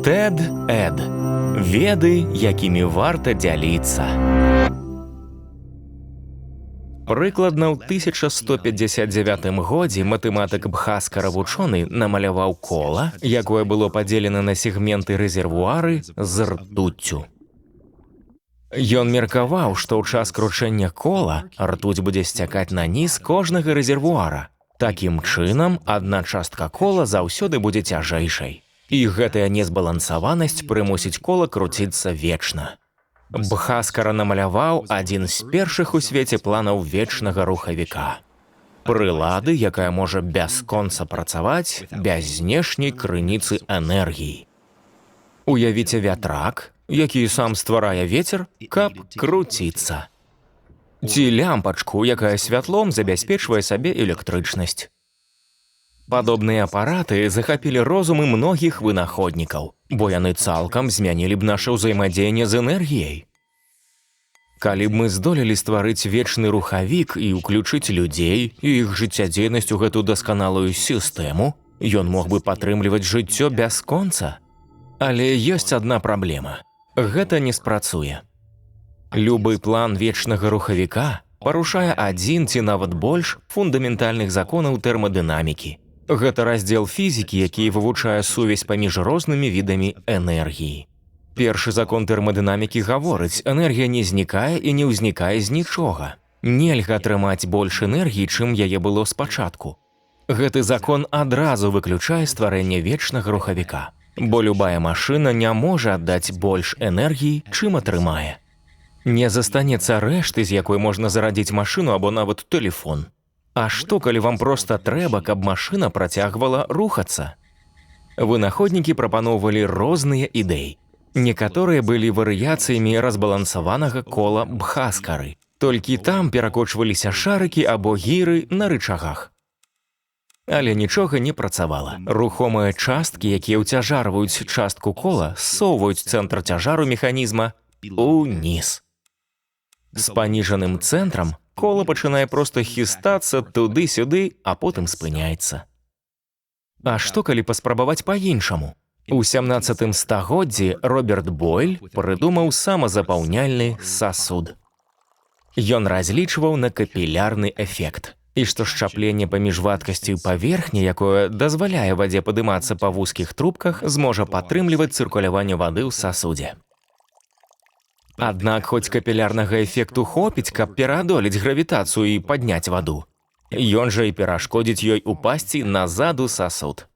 TED-Ed. Веды, якімі варта дзяліцца. Прыкладна ў 1159 годзе матэматык Бхаскара вучоны намаляваў кола, якое было падзелена на сегменты рэзервуары з ртуццю. Ён меркаваў, што ў час кручэння кола ртуць будзе сцякаць на ніз кожнага рэзервуара. Такім чынам, адна частка кола заўсёды будзе цяжэйшай. І гэтая незбалансаванасць прымусіць кола круціцца вечна. Бхаскара намаляваў адзін з першых у свеце планаў вечнага рухавіка. Прылады, якая можа бясконца працаваць без знешняй крыніцы энергіі. Уявіце вятрак, які сам стварае вецер, каб круціцца. Ці лямпачку, якая святлом забяспечвае сабе электрычнасць. Падобныя апараты захапілі розумы многіх вынаходнікаў, бо яны цалкам змянілі б наша ўзаемадзеянне з энергіяй. Калі б мы здолелі стварыць вечны рухавік і ўключыць людзей і іх жыццядзейнасць у гэту дасканалую сістэму, ён мог бы падтрымліваць жыццё бясконца. Але ёсць адна праблема. Гэта не спрацуе. Любы план вечнага рухавіка парушае адзін ці нават больш фундаментальных законаў тэрмадынамікі. Гэта раздзел фізікі, які вывучае сувязь паміж рознымі відамі энергіі. Першы закон тэрмадынамікі гаворыць, энергія не знікае і не ўзнікае з нічога. Нельга атрымаць больш энергіі, чым яе было спачатку. Гэты закон адразу выключае стварэнне вечнага рухавіка, бо любая машына не можа аддаць больш энергіі, чым атрымае. Не застанецца рэшты, з якой можна зарадзіць машыну або нават тэлефон. А што, калі вам проста трэба, каб машына працягвала рухацца? Вынаходнікі прапаноўвалі розныя ідэі. Некаторыя былі варыяцыямі разбалансаванага кола Бхаскары. Толькі там перакочваліся шарыкі або гіры на рычагах. Але нічога не працавала. Рухомыя часткі, якія ўцяжарваюць частку кола, ссоўваюць цэнтр цяжару механізма уніз. З паніжаным цэнтрам кола пачынае проста хістацца туды-сюды, а потым спыняецца. А што, калі паспрабаваць па-іншаму? У 17 стагоддзі Роберт Бойль прыдумаў самазапаўняльны сасуд. Ён разлічваў на капілярны эфект. І што шчапленне паміж вадкасцю паверхні, якое дазваляе вадзе падымацца па вузкіх трубках, зможа падтрымліваць цыркуляванне вады ў сасудзе. Аднак хоць капілярнага эфекту хопіць, каб пераадолець гравітацыю і падняць ваду. Ён жа і перашкодзіць ёй упасці назад у сасуд.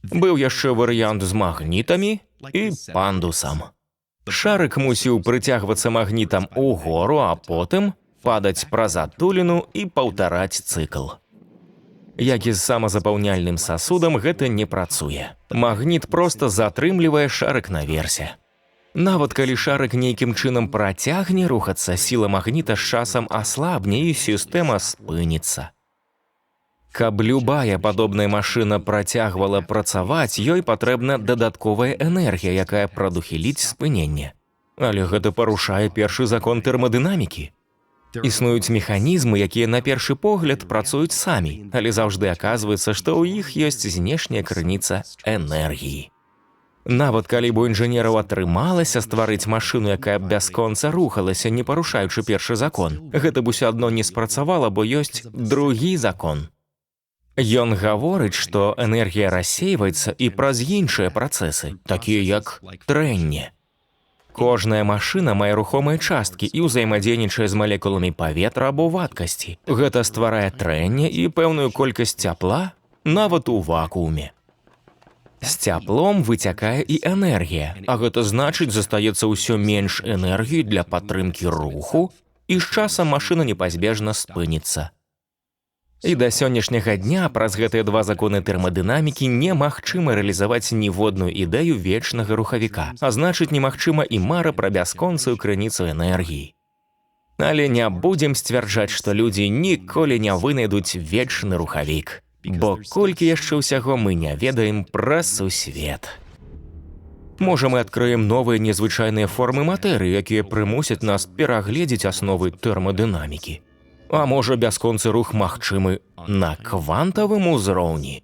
Быў яшчэ варыянт з магнітамі і пандусам. Шарык мусіў прыцягвацца магнітам угору, а потым падаць праз адтуліну і паўтараць цыкл. Як і з самазапаўняльным сасудам, гэта не працуе. Магніт проста затрымлівае шарык наверсе. Нават калі шарык нейкім чынам працягне рухацца, сіла магніта з часам аслабне і сістэма спыніцца. Каб любая падобная машына працягвала працаваць, ёй патрэбна дадатковая энергія, якая прадухіліць спыненне. Але гэта парушае першы закон тэрмадынамікі. Існуюць механізмы, якія на першы погляд працуюць самі, але заўжды аказваецца, што ў іх ёсць знешняя крыніца энергіі. Нават калі б у інжынераў атрымалася стварыць машыну, якая бясконца рухалася, не парушаючы першы закон, гэта б усё адно не спрацавала, бо ёсць другі закон. Ён гаворыць, што энергія рассейваецца і праз іншыя працэсы, такія як трэнне. Кожная машына мае рухомыя часткі і ўзаемадзейнічае з малекуламі паветра або вадкасці. Гэта стварае трэнне і пэўную колькасць цяпла нават у вакууме. З цяплом выцякае і энергія, а гэта значыць, застаецца ўсё менш энергіі для падтрымкі руху, і з часам машына непазбежна спыніцца. І да сённяшняга дня праз гэтыя два законы тэрмадынамікі немагчыма рэалізаваць ніводную ідэю вечнага рухавіка, а значыць, немагчыма і мара пра бясконцую крыніцу энергіі. Але не будзем сцвярджаць, што людзі ніколі не вынайдуць вечны рухавік. Бо колькі яшчэ ўсяго мы не ведаем пра сусвет. Можа, мы адкрыем новыя незвычайныя формы матэрыі, якія прымусяць нас перагледзець асновы тэрмадынамікі. А можа, бясконцы рух магчымы на квантавым узроўні.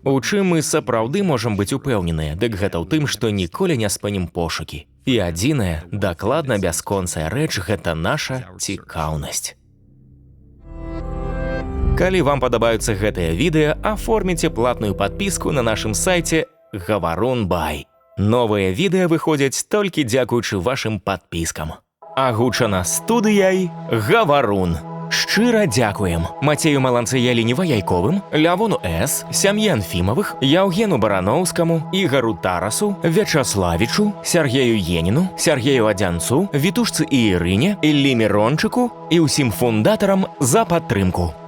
У чым мы сапраўды можам быць упэўненыя, дык гэта ў тым, што ніколі не спынім пошукі. І адзіная, дакладна бясконцая рэч – гэта наша цікаўнасць. Калі вам падабаюцца гэтыя відэа, аформіце платную падпіску на нашым сайце Гаварун Бай. Новыя відэа выходзяць толькі дзякуючы вашым падпіскам. Агучана студыяй Гаварун. Шчыра дзякуем Мацею Маланцыяліні Ваяйковым, Лявону С., сям'і Анфімавых, Яўгену Бараноўскаму, Ігару Тарасу, Вячаславічу, Сяргею Еніну, Сяргею Адзянцу, Вітушцы і Ірыне, Іллі Мірончыку і ўсім фундатарам за падтрымку.